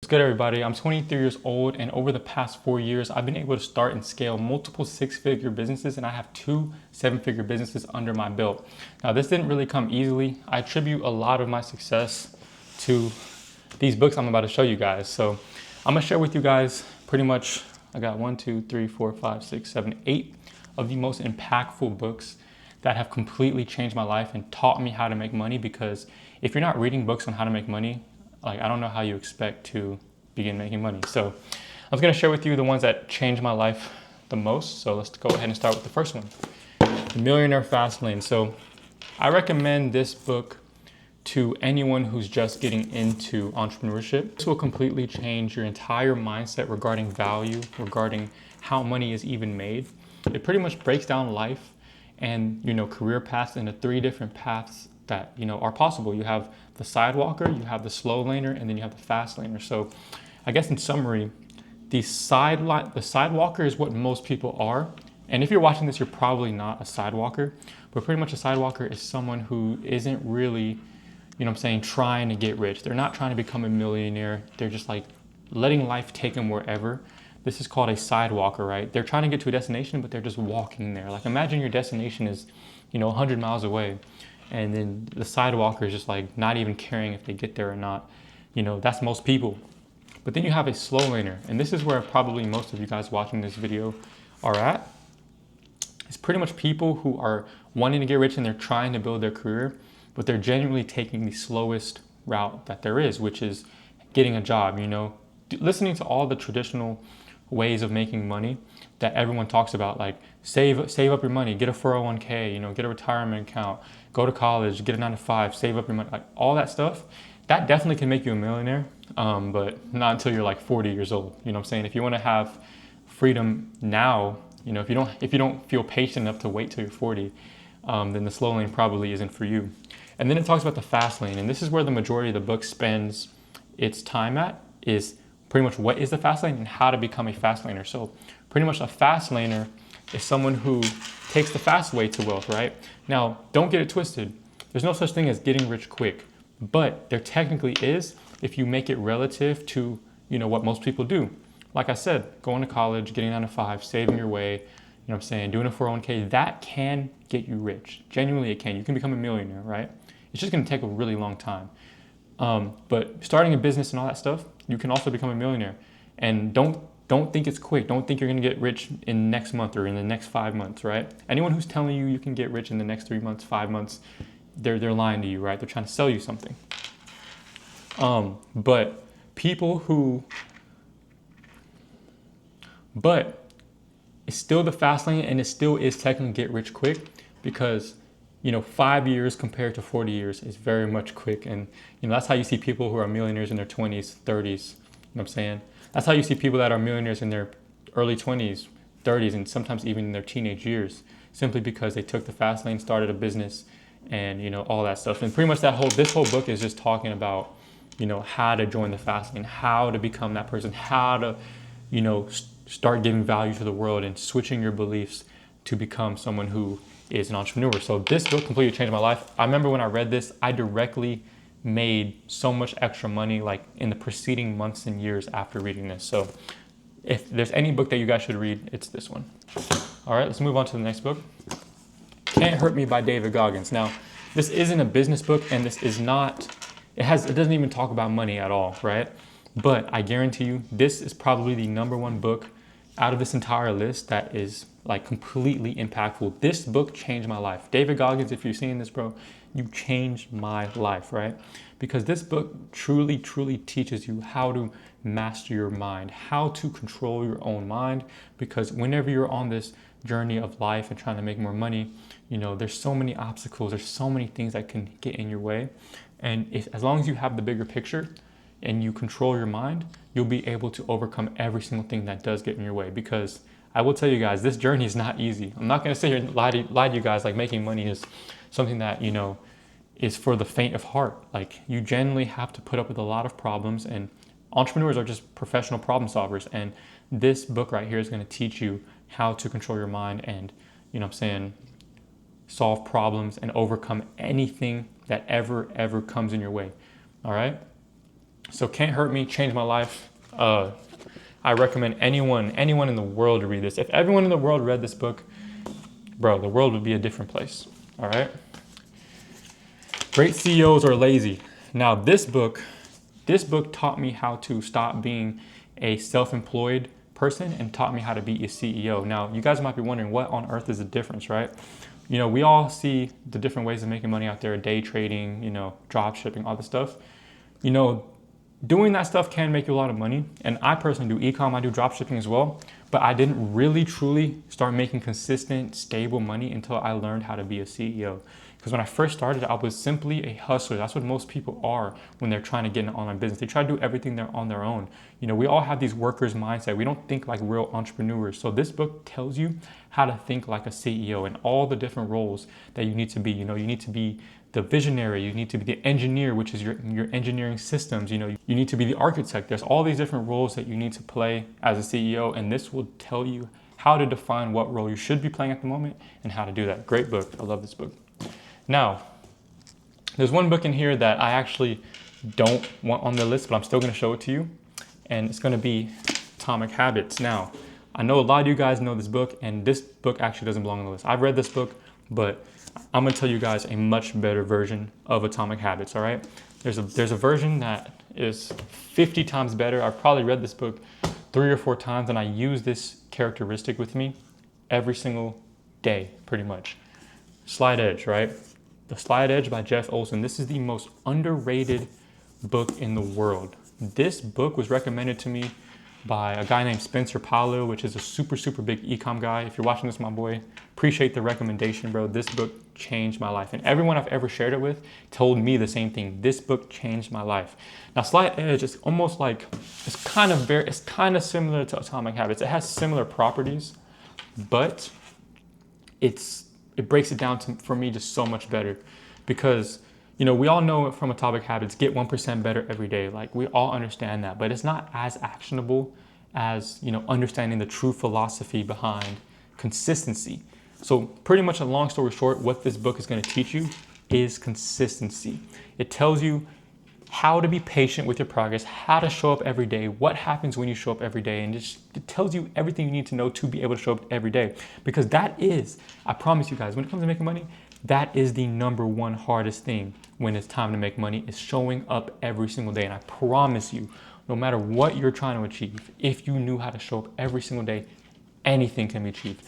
good, everybody? I'm 23 years old, and over the past 4 years, I've been able to start and scale multiple six-figure businesses, and I have two seven-figure businesses under my belt. Now, this didn't really come easily. I attribute a lot of my success to these books I'm about to show you guys. So I'm gonna share with you guys pretty much, I got 1, 2, 3, 4, 5, 6, 7, 8 of the most impactful books that have completely changed my life and taught me how to make money. Because if you're not reading books on how to make money, I don't know how you expect to begin making money. So I was gonna share with you the ones that changed my life the most. So let's go ahead and start with the first one, The Millionaire Fast Lane. So I recommend this book to anyone who's just getting into entrepreneurship. This will completely change your entire mindset regarding value, regarding how money is even made. It pretty much breaks down life and career paths into 3 different paths that are possible. You have the sidewalker, you have the slow laner, and then you have the fast laner. So I guess in summary, the sidewalker is what most people are. And if you're watching this, you're probably not a sidewalker, but pretty much a sidewalker is someone who isn't really, trying to get rich. They're not trying to become a millionaire. They're just like letting life take them wherever. This is called a sidewalker, right? They're trying to get to a destination, but they're just walking there. Like, imagine your destination is, 100 miles away, and then the sidewalker is just like not even caring if they get there or not. That's most people. But then you have a slow laner, and this is where probably most of you guys watching this video are at. It's pretty much people who are wanting to get rich and they're trying to build their career, but they're genuinely taking the slowest route that there is, which is getting a job. Listening to all the traditional ways of making money that everyone talks about, like save up your money, get a 401k, get a retirement account, go to college, get a 9 to 5, save up your money, like all that stuff. That definitely can make you a millionaire, but not until you're like 40 years old. You know what I'm saying? If you want to have freedom now, if you don't feel patient enough to wait till you're 40, then the slow lane probably isn't for you. And then it talks about the fast lane, and this is where the majority of the book spends its time at, is pretty much what is the fast lane and how to become a fast laner. So pretty much a fast laner is someone who takes the fast way to wealth, right? Now, don't get it twisted. There's no such thing as getting rich quick, but there technically is if you make it relative to, what most people do. Like I said, going to college, getting 9 to 5, saving your way, doing a 401k, that can get you rich. Genuinely, it can. You can become a millionaire, right? It's just gonna take a really long time. But starting a business and all that stuff, you can also become a millionaire. And don't think it's quick. Don't think you're gonna get rich in next month or in the next 5 months, right? Anyone who's telling you you can get rich in the next 3 months, 5 months, they're lying to you, right? They're trying to sell you something. But it's still the fast lane, and it still is technically get rich quick, because 5 years compared to 40 years is very much quick. And that's how you see people who are millionaires in their 20s, 30s. You know what I'm saying? That's how you see people that are millionaires in their early 20s, 30s, and sometimes even in their teenage years, simply because they took the fast lane, started a business, and all that stuff. And pretty much this whole book is just talking about how to join the fast lane, how to become that person, how to start giving value to the world and switching your beliefs to become someone who is an entrepreneur. So this book completely changed my life. I remember when I read this, I directly made so much extra money like in the preceding months and years after reading this. So if there's any book that you guys should read, it's this one. All right, let's move on to the next book. Can't Hurt Me by David Goggins. Now, this isn't a business book, and this is not, it doesn't even talk about money at all, right? But I guarantee you, this is probably the #1 book out of this entire list that is like completely impactful. This book changed my life. David Goggins, if you're seeing this, bro, you changed my life, right? Because this book truly, truly teaches you how to master your mind, how to control your own mind. Because whenever you're on this journey of life and trying to make more money, there's so many obstacles, there's so many things that can get in your way. And as long as you have the bigger picture and you control your mind, you'll be able to overcome every single thing that does get in your way. Because I will tell you guys, this journey is not easy. I'm not gonna sit here and lie to you guys like making money is something that, is for the faint of heart. Like, you genuinely have to put up with a lot of problems, and entrepreneurs are just professional problem solvers. And this book right here is gonna teach you how to control your mind and, solve problems and overcome anything that ever comes in your way. All right. So Can't Hurt Me changed my life. I recommend anyone in the world to read this. If everyone in the world read this book, bro, the world would be a different place. All right. Great CEOs are lazy. Now this book taught me how to stop being a self-employed person and taught me how to be a CEO. Now you guys might be wondering, what on earth is the difference, right? You know, we all see the different ways of making money out there, day trading, you know, drop shipping, all this stuff. You know, doing that stuff can make you a lot of money. And I personally do e-com, I do drop shipping as well. But I didn't really truly start making consistent, stable money until I learned how to be a CEO. Because when I first started, I was simply a hustler. That's what most people are when they're trying to get an online business. They try to do everything on their own. You know, we all have these workers' mindset. We don't think like real entrepreneurs. So this book tells you how to think like a CEO and all the different roles that you need to be. You know, you need to be the visionary, you need to be the engineer, which is your engineering systems. You know, you need to be the architect. There's all these different roles that you need to play as a CEO, and this will tell you how to define what role you should be playing at the moment and how to do that. Great book. I love this book. Now, there's one book in here that I actually don't want on the list, but I'm still going to show it to you, and it's going to be Atomic Habits. Now, I know a lot of you guys know this book, and this book actually doesn't belong on the list. I've read this book, but I'm going to tell you guys a much better version of Atomic Habits, all right? There's a version that is 50 times better. I've probably read this book 3 or 4 times, and I use this characteristic with me every single day, pretty much. Slight Edge, right? The Slight Edge by Jeff Olson. This is the most underrated book in the world. This book was recommended to me by a guy named Spencer Paulo, which is a super, super big e-com guy. If you're watching this, my boy, appreciate the recommendation, bro. This book changed my life. And everyone I've ever shared it with told me the same thing. This book changed my life. Now, Slight Edge is almost like, it's kind of similar to Atomic Habits. It has similar properties, but it breaks it down for me just so much better, because you know, we all know from Atomic Habits, get 1% better every day. Like, we all understand that, but it's not as actionable as, you know, understanding the true philosophy behind consistency. So pretty much, a long story short, what this book is going to teach you is consistency. It tells you how to be patient with your progress, how to show up every day, what happens when you show up every day, and it tells you everything you need to know to be able to show up every day. Because that is, I promise you guys, when it comes to making money, that is the #1 hardest thing when it's time to make money, is showing up every single day. And I promise you, no matter what you're trying to achieve, if you knew how to show up every single day, anything can be achieved.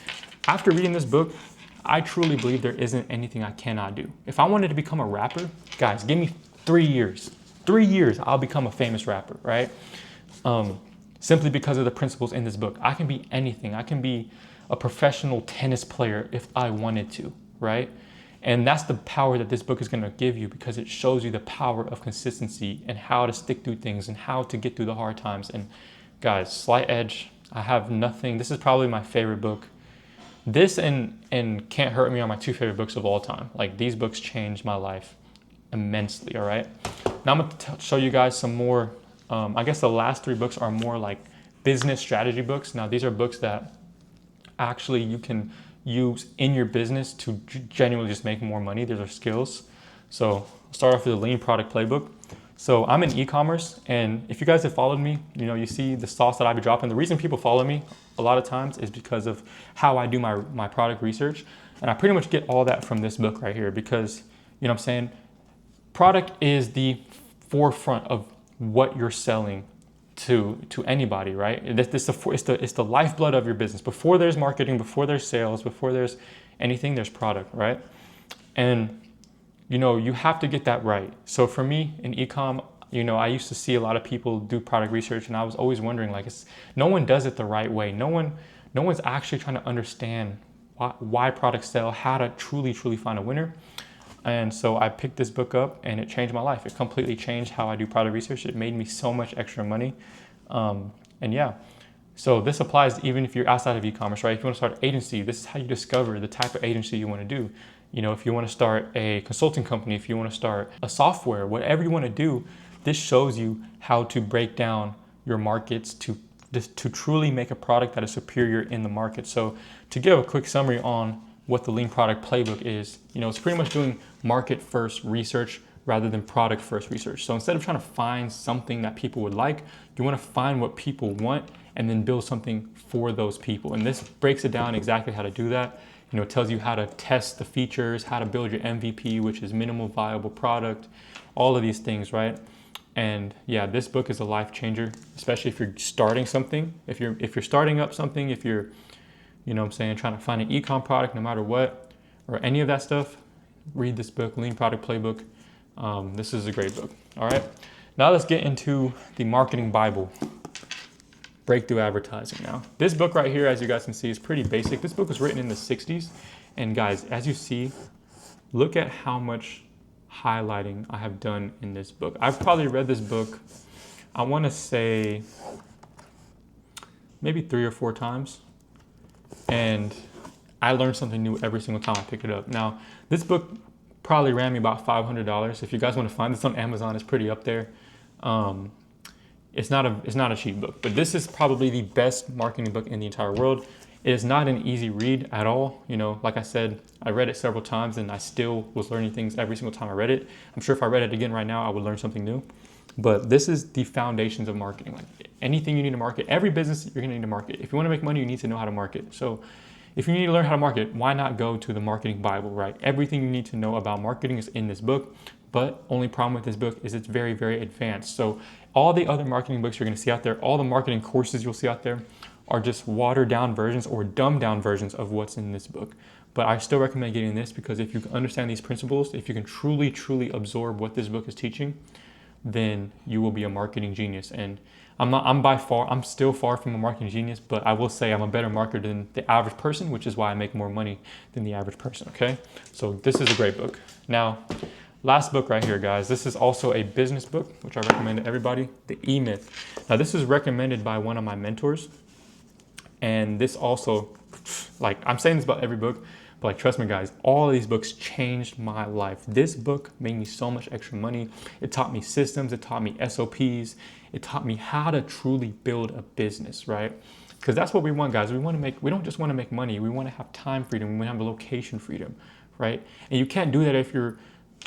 After reading this book, I truly believe there isn't anything I cannot do. If I wanted to become a rapper, guys, give me 3 years. 3 years, I'll become a famous rapper, right? Simply because of the principles in this book. I can be anything. I can be a professional tennis player if I wanted to, right? And that's the power that this book is going to give you, because it shows you the power of consistency and how to stick through things and how to get through the hard times. And guys, Slight Edge, I have nothing. This is probably my favorite book. This and Can't Hurt Me are my 2 favorite books of all time. Like, these books changed my life immensely, all right? Now I'm going to show you guys some more, I guess the last 3 books are more like business strategy books. Now, these are books that actually you can use in your business to genuinely just make more money. These are skills. So I'll start off with the Lean Product Playbook. So I'm in e-commerce, and if you guys have followed me, you know, you see the sauce that I be dropping. The reason people follow me a lot of times is because of how I do my product research. And I pretty much get all that from this book right here, because, you know what I'm saying, product is the forefront of what you're selling to anybody, right? It's the lifeblood of your business. Before there's marketing, before there's sales, before there's anything, there's product, right? And you know, you have to get that right. So for me in e-com, you know, I used to see a lot of people do product research, and I was always wondering, like, no one does it the right way. No one's actually trying to understand why products sell, how to truly find a winner. And so I picked this book up, and it changed my life. It completely changed how I do product research. It made me so much extra money. And yeah, so this applies even if you're outside of e-commerce, right? If you want to start an agency, this is how you discover the type of agency you want to do. You know, if you want to start a consulting company, if you want to start a software, whatever you want to do, this shows you how to break down your markets to truly make a product that is superior in the market. So to give a quick summary on what the Lean Product Playbook is, you know, it's pretty much doing market first research rather than product first research. So instead of trying to find something that people would like, you want to find what people want and then build something for those people. And this breaks it down exactly how to do that. You know, it tells you how to test the features, how to build your MVP, which is minimal viable product, all of these things, right? And yeah, this book is a life changer, especially if you're starting something. If you're starting up something, if you're, you know what I'm saying, trying to find an e-com product, no matter what, or any of that stuff, read this book, Lean Product Playbook. This is a great book. All right. Now let's get into the Marketing Bible. Breakthrough Advertising. Now, this book right here, as you guys can see, is pretty basic. This book was written in the 60s. And guys, as you see, look at how much highlighting I have done in this book. I've probably read this book, I want to say maybe 3 or 4 times. And I learned something new every single time I pick it up. Now, this book probably ran me about $500. If you guys want to find this on Amazon, it's pretty up there. It's not a cheap book, but this is probably the best marketing book in the entire world. It is not an easy read at all. You know, like I said, I read it several times and I still was learning things every single time I read it. I'm sure if I read it again right now, I would learn something new. But this is the foundations of marketing. Like anything you need to market, every business you're gonna need to market. If you wanna make money, you need to know how to market. So if you need to learn how to market, why not go to the Marketing Bible, right? Everything you need to know about marketing is in this book. But only problem with this book is it's very, very advanced. So all the other marketing books you're gonna see out there, all the marketing courses you'll see out there are just watered down versions or dumbed down versions of what's in this book. But I still recommend getting this because if you can understand these principles, if you can truly, truly absorb what this book is teaching, then you will be a marketing genius. And I'm still far from a marketing genius, but I will say I'm a better marketer than the average person, which is why I make more money than the average person, okay? So this is a great book. Now, last book right here, guys. This is also a business book, which I recommend to everybody, The E-Myth. Now, this is recommended by one of my mentors. And this also, like, I'm saying this about every book, but like, trust me, guys, all of these books changed my life. This book made me so much extra money. It taught me systems. It taught me SOPs. It taught me how to truly build a business, right? Because that's what we want, guys. We don't just want to make money. We want to have time freedom. We want to have location freedom, right? And you can't do that if you're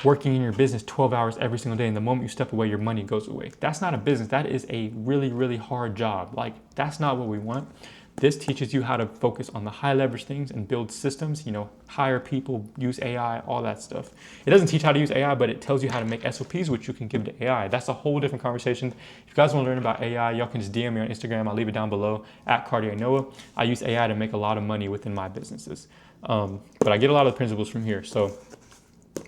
working in your business 12 hours every single day, and the moment you step away, your money goes away. That's not a business. That is a really, really hard job. Like, that's not what we want. This teaches you how to focus on the high leverage things and build systems, you know, hire people, use AI, all that stuff. It doesn't teach how to use AI, but it tells you how to make SOPs, which you can give to AI. That's a whole different conversation. If you guys want to learn about AI, y'all can just DM me on Instagram. I'll leave it down below, @CartierNoah. I use AI to make a lot of money within my businesses. But I get a lot of the principles from here. So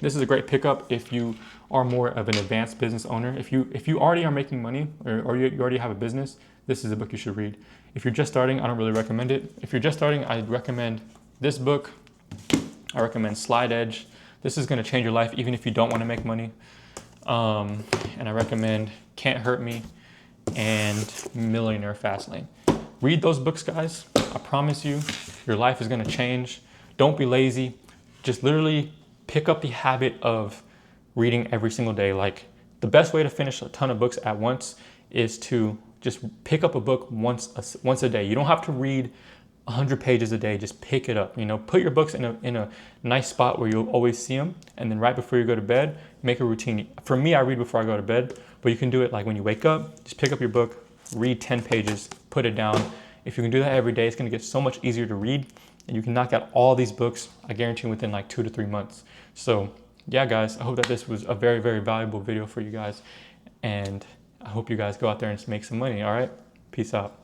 this is a great pickup if you are more of an advanced business owner. If you already are making money or you already have a business, this is a book you should read. If you're just starting, I don't really recommend it. If you're just starting, I'd recommend this book. I recommend Slide Edge. This is gonna change your life even if you don't wanna make money. And I recommend Can't Hurt Me and Millionaire Fastlane. Read those books, guys. I promise you, your life is gonna change. Don't be lazy. Just literally pick up the habit of reading every single day. Like, the best way to finish a ton of books at once is to just pick up a book once a day. You don't have to read 100 pages a day. Just pick it up. You know, put your books in a nice spot where you'll always see them. And then right before you go to bed, make a routine. For me, I read before I go to bed, but you can do it like when you wake up. Just pick up your book, read 10 pages, put it down. If you can do that every day, it's going to get so much easier to read. And you can knock out all these books, I guarantee, within like 2 to 3 months. So yeah, guys, I hope that this was a very, very valuable video for you guys. And I hope you guys go out there and make some money, all right? Peace out.